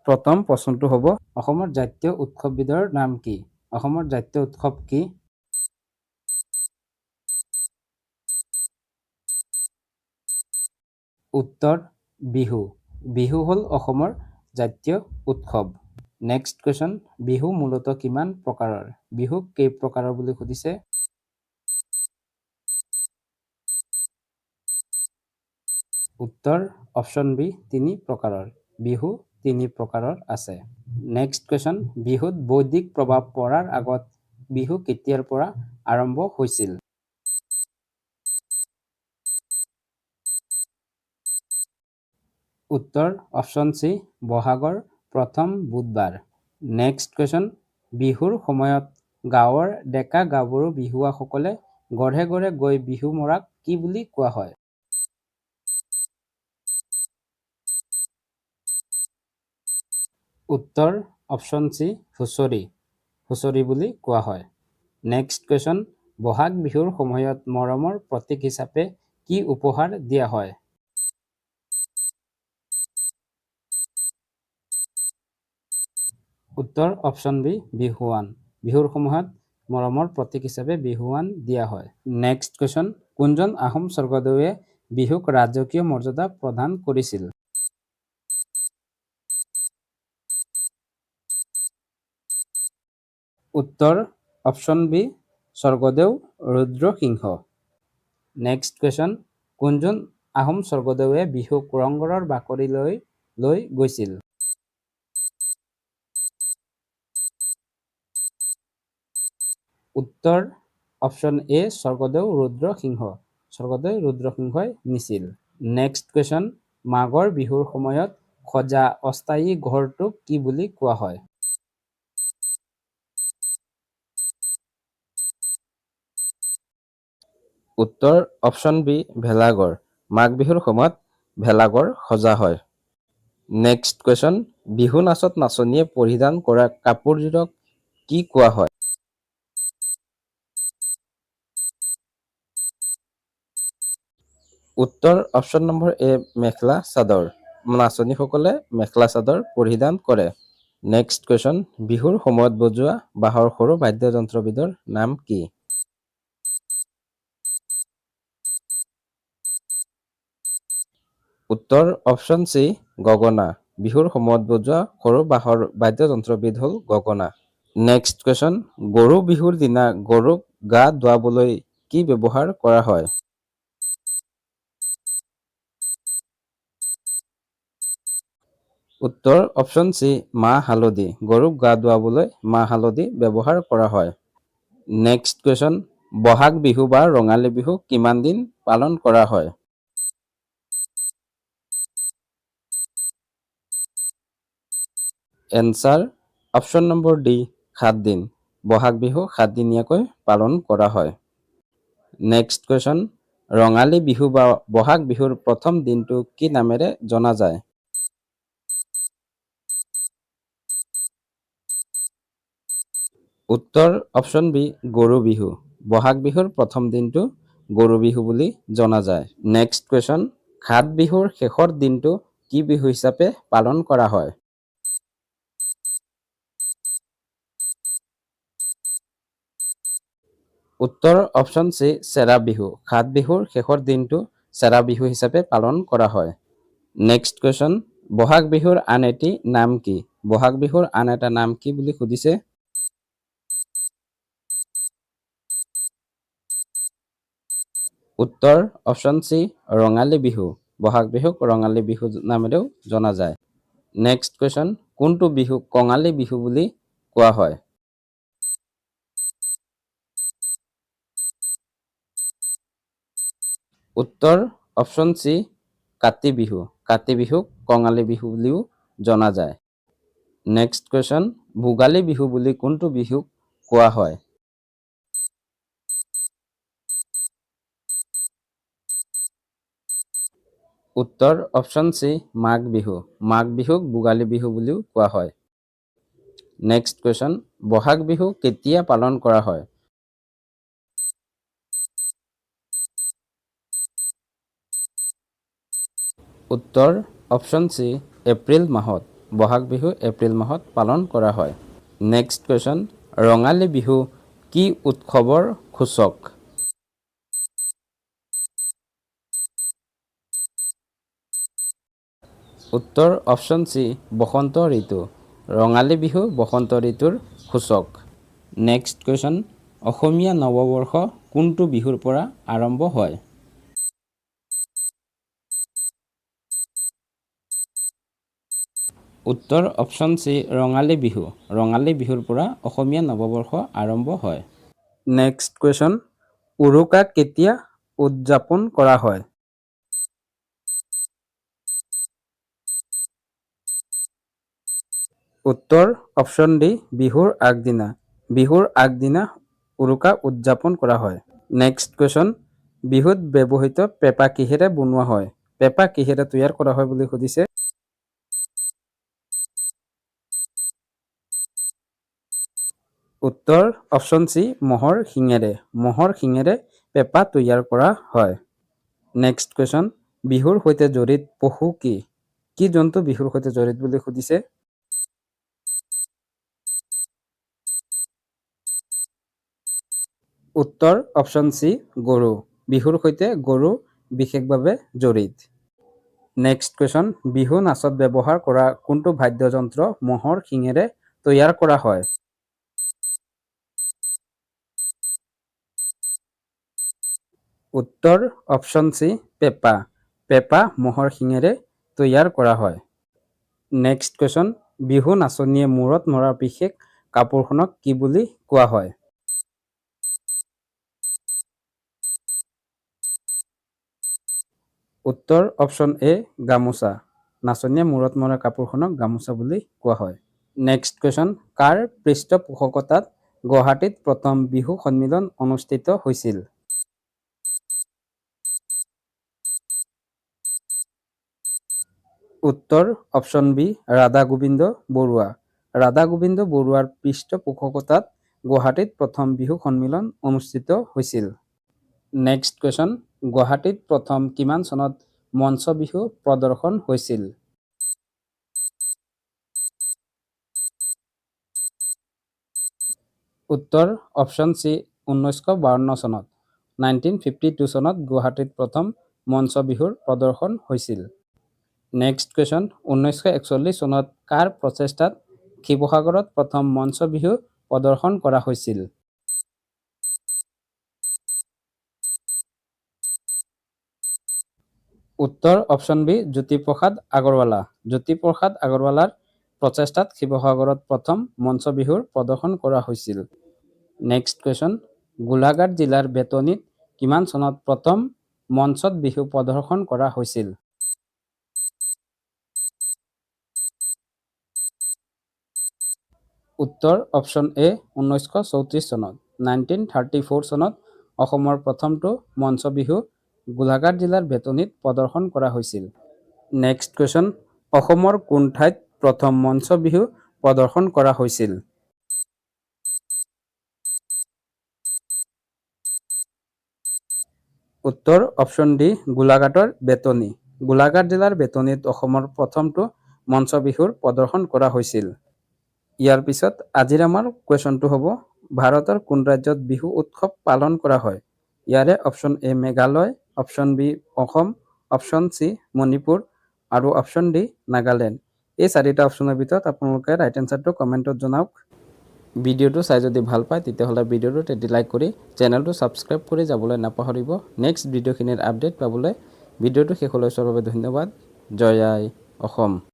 প্ৰথম প্ৰশ্নটো হ'ব অসমৰ জাতীয় উৎসৱবিধৰ নাম কি? অসমৰ জাতীয় উৎসৱ কি? উত্তৰ বিহু। বিহু হ'ল অসমৰ জাতীয় উৎসৱ। নেক্সট কুৱেশ্যন, বিহু মূলতঃ কিমান প্ৰকাৰৰ? বিহু কেই প্ৰকাৰৰ বুলি সুধিছে? উত্তৰ অপশ্যন বি 3 প্ৰকাৰৰ। বিহু 3 প্ৰকাৰৰ আছে। নেক্সট কুৱেশ্যন, বিহুত বৈদিক প্ৰভাৱ পৰাৰ আগত বিহু কেতিয়াৰ পৰা আৰম্ভ হৈছিল? উত্তৰ অপশ্যন চি, বহাগৰ প্ৰথম বুধবাৰ। নেক্সট কুৱেশ্যন, বিহুৰ সময়ত গাঁৱৰ ডেকা গাভৰু বিহুৱাসকলে ঘৰে ঘৰে গৈ বিহু মৰাক কি বুলি কোৱা হয়? উত্তৰ অপশ্যন চি, হুঁচৰি। হুঁচৰি বুলি কোৱা হয়। নেক্সট কুৱেশ্যন, বহাগ বিহুৰ সময়ত মৰমৰ প্ৰতীক হিচাপে কি উপহাৰ দিয়া হয়? উত্তৰ অপশ্যন বি, বিহুৱান। বিহুৰ সময়ত মৰমৰ প্ৰতীক হিচাপে বিহুৱান দিয়া হয়। নেক্সট কুৱেশ্যন, কোনজন আহোম স্বৰ্গদেৱে বিহুক ৰাজকীয় মৰ্যাদা প্ৰদান কৰিছিল? উত্তৰ অপশ্যন বি, স্বৰ্গদেউ ৰুদ্ৰসিংহ। নেক্সট কুৱেশ্যন, কোনজন আহোম স্বৰ্গদেৱে বিহুক ৰংঘৰৰ বাকৰিলৈ লৈ গৈছিল? উত্তৰ অপশ্যন এ, স্বৰ্গদেউ ৰুদ্ৰসিংহ। স্বৰ্গদেউ ৰুদ্ৰসিংহই নিছিল। নেক্সট কুৱেশ্যন, মাঘৰ বিহুৰ সময়ত সজা অস্থায়ী ঘৰটোক কি বুলি কোৱা হয়? উত্তৰ অপশ্যন বি, ভেলাঘৰ। মাঘ বিহুৰ সময়ত ভেলাঘৰ সজা হয়। নেক্সট কুৱেশ্যন, বিহু নাচত নাচনীয়ে পৰিধান কৰা কাপোৰযোৰক কি কোৱা হয়? উত্তৰ অপশ্যন নম্বৰ এ, মেখেলা চাদৰ। নাচনীসকলে মেখেলা চাদৰ পৰিধান কৰে। নেক্সট কুৱেশ্যন, বিহুৰ সময়ত বজোৱা বাঁহৰ সৰু বাদ্যযন্ত্ৰবিধৰ নাম কি? উত্তৰ অপশ্যন চি, গগনা। বিহুৰ সময়ত বজোৱা সৰু বাঁহৰ বাদ্যযন্ত্ৰবিধ হ'ল গগনা। নেক্সট কুৱেশ্যন, গৰু বিহুৰ দিনা গৰুক গা ধুৱাবলৈ কি ব্যৱহাৰ কৰা হয়? উত্তৰ অপশ্যন চি, মাহ হালধি। গৰুক গা ধুৱাবলৈ মাহ হালধি ব্যৱহাৰ কৰা হয়। নেক্সট কুৱেশ্যন, বহাগ বিহু বা ৰঙালী বিহু কিমান দিন পালন কৰা হয়? এনচাৰ অপশ্যন নম্বৰ ডি, 7 দিন। বহাগ বিহু 7 দিনীয়াকৈ পালন কৰা হয়। নেক্সট কুৱেশ্যন, ৰঙালী বিহু বা বহাগ বিহুৰ প্ৰথম দিনটো কি নামেৰে জনা যায়? উত্তৰ অপশ্যন বি, গৰু বিহু। বহাগ বিহুৰ প্ৰথম দিনটো গৰু বিহু বুলি জনা যায়। নেক্সট কুৱেশ্যন, ঘাট বিহুৰ শেষৰ দিনটো কি বিহু হিচাপে পালন কৰা হয়? উত্তৰ অপশ্যন চি, চেৰা বিহু। ঘাট বিহুৰ শেষৰ দিনটো চেৰা বিহু হিচাপে পালন কৰা হয়। নেক্সট কুৱেশ্যন, বহাগ বিহুৰ আন এটি নাম কি? বহাগ বিহুৰ আন এটা নাম কি বুলি সুধিছে? উত্তৰ অপশ্যন চি, ৰঙালী বিহু। বহাগ বিহুক ৰঙালী বিহু নামেৰেও জনা যায়। নেক্সট কুৱেশ্যন, কোনটো বিহুক কঙালী বিহু বুলি কোৱা হয়? উত্তৰ অপশ্যন চি, কাতি বিহু। কাতি বিহুক কঙালী বিহু বুলিও জনা যায়। নেক্সট কুৱেশ্যন, ভোগালী বিহু বুলি কোনটো বিহুক কোৱা হয়? উত্তৰ অপশ্যন চি, মাঘ বিহু। মাঘ বিহুক ভোগালী বিহু বুলিও কোৱা হয়। নেক্সট কুৱেশ্যন, বহাগ বিহু কেতিয়া পালন কৰা হয়? উত্তৰ অপশ্যন চি, এপ্ৰিল মাহত। বহাগ বিহু এপ্ৰিল মাহত পালন কৰা হয়। নেক্সট কুৱেশ্যন, ৰঙালী বিহু কি উৎসৱৰ সূচক? উত্তৰ অপশ্যন চি বসন্ত ঋতু। ৰঙালী বিহু বসন্ত ঋতুৰ সূচক। নেক্সট কুৱেশ্যন, অসমীয়া নৱবৰ্ষ কোনটো বিহুৰ পৰা আৰম্ভ হয়? উত্তৰ অপশ্যন চি ৰঙালী বিহু। ৰঙালী বিহুৰ পৰা অসমীয়া নৱবৰ্ষ আৰম্ভ হয়। নেক্সট কুৱেশ্যন, উৰুকা কেতিয়া উদযাপন কৰা হয়? উত্তৰ অপশ্যন ডি বিহুৰ আগদিনা। বিহুৰ আগদিনা উৰুকা উদযাপন কৰা হয়। নেক্সট কুৱেশ্যন, বিহুত ব্যৱহৃত পেঁপা কিহেৰে বনোৱা হয়? পেঁপা কিহেৰে তৈয়াৰ কৰা হয় বুলি সুধিছে। উত্তৰ অপশ্যন চি মহৰ শিঙেৰে। মহৰ শিঙেৰে পেঁপা তৈয়াৰ কৰা হয়। নেক্সট কুৱেশ্যন, বিহুৰ সৈতে জড়িত পশু কি? কি জন্তু বিহুৰ সৈতে জড়িত বুলি সুধিছে। উত্তৰ অপশ্যন চি গৰু। বিহুৰ সৈতে গৰু বিশেষভাৱে জড়িত। নেক্সট কুৱেশ্যন, বিহু নাচত ব্যৱহাৰ কৰা কোনটো বাদ্যযন্ত্ৰ মহৰ শিঙেৰে তৈয়াৰ কৰা হয়? উত্তৰ অপশ্যন চি পেঁপা। পেঁপা মহৰ শিঙেৰে তৈয়াৰ কৰা হয়। নেক্সট কুৱেশ্যন, বিহু নাচনীয়ে মূৰত মৰা বিশেষ কাপোৰখনক কি বুলি কোৱা হয়? উত্তৰ অপশ্যন এ গামোচা। নাচনীয়ে মূৰত মৰা কাপোৰখনক গামোচা বুলি কোৱা হয়। নেক্সট কুৱেশ্যন, কাৰ পৃষ্ঠপোষকতাত গুৱাহাটীত প্ৰথম বিহু সন্মিলন অনুষ্ঠিত হৈছিল? উত্তৰ অপশ্যন বি ৰাধা গোবিন্দ বৰুৱা। ৰাধা গোবিন্দ বৰুৱাৰ পৃষ্ঠপোষকতাত গুৱাহাটীত প্ৰথম বিহু সন্মিলন অনুষ্ঠিত হৈছিল। নেক্সট কুৱেশ্যন, গুৱাহাটীত প্ৰথম কিমান চনত মঞ্চ বিহু প্ৰদৰ্শন হৈছিল? উত্তৰ অপশ্যন চি 1952 চনত। 1952 চনত গুৱাহাটীত প্ৰথম মঞ্চ বিহুৰ প্ৰদৰ্শন হৈছিল। নেক্সট কুৱেশ্যন, 1941 চনত কাৰ প্ৰচেষ্টাত শিৱসাগৰত প্ৰথম মঞ্চ বিহু প্ৰদৰ্শন কৰা হৈছিল? উত্তৰ অপশ্যন বি জ্যোতিপ্ৰসাদ আগৰৱালা। জ্যোতিপ্ৰসাদ আগৰৱালাৰ প্ৰচেষ্টাত শিৱসাগৰত প্ৰথম মঞ্চ বিহুৰ প্ৰদৰ্শন কৰা হৈছিল। নেক্সট কুৱেশ্যন, গোলাঘাট জিলাৰ বেতনিত কিমান চনত প্ৰথম মঞ্চত বিহু প্ৰদৰ্শন কৰা হৈছিল? উত্তৰ অপশ্যন এ 1934 চনত। 1934 চনত অসমৰ প্ৰথমটো মঞ্চ বিহু গোলাঘাট জিলাৰ বেতনিত প্ৰদৰ্শন কৰা হৈছিল। নেক্সট কুৱেশ্যন, অসমৰ কোন ঠাইত প্ৰথম মঞ্চ বিহু প্ৰদৰ্শন কৰা হৈছিল? উত্তৰ অপশ্যন ডি গোলাঘাটৰ বেতনি। গোলাঘাট জিলাৰ বেতনিত অসমৰ প্ৰথমটো মঞ্চ বিহুৰ প্ৰদৰ্শন কৰা হৈছিল। ইয়াৰ পিছত আজিৰ আমাৰ কুৱেশ্যনটো হ'ব, ভাৰতৰ কোন ৰাজ্যত বিহু উৎসৱ পালন কৰা হয়? ইয়াৰে option A Meghalaya, option B Assam, option C Manipur আৰু অপশ্যন ডি নাগালেণ্ড। এই চাৰিটা অপশ্যনৰ ভিতৰত আপোনালোকে ৰাইট এনচাৰটো কমেণ্টত জনাওক। ভিডিঅ'টো চাই যদি ভাল পায় তেতিয়াহ'লে ভিডিঅ'টোত এটি লাইক কৰি চেনেলটো ছাবস্ক্ৰাইব কৰি যাবলৈ নাপাহৰিব। নেক্সট ভিডিঅ'খিনিৰ আপডেট পাবলৈ ভিডিঅ'টো শেষলৈ চোৱাৰ বাবে ধন্যবাদ। জয় আই অসম।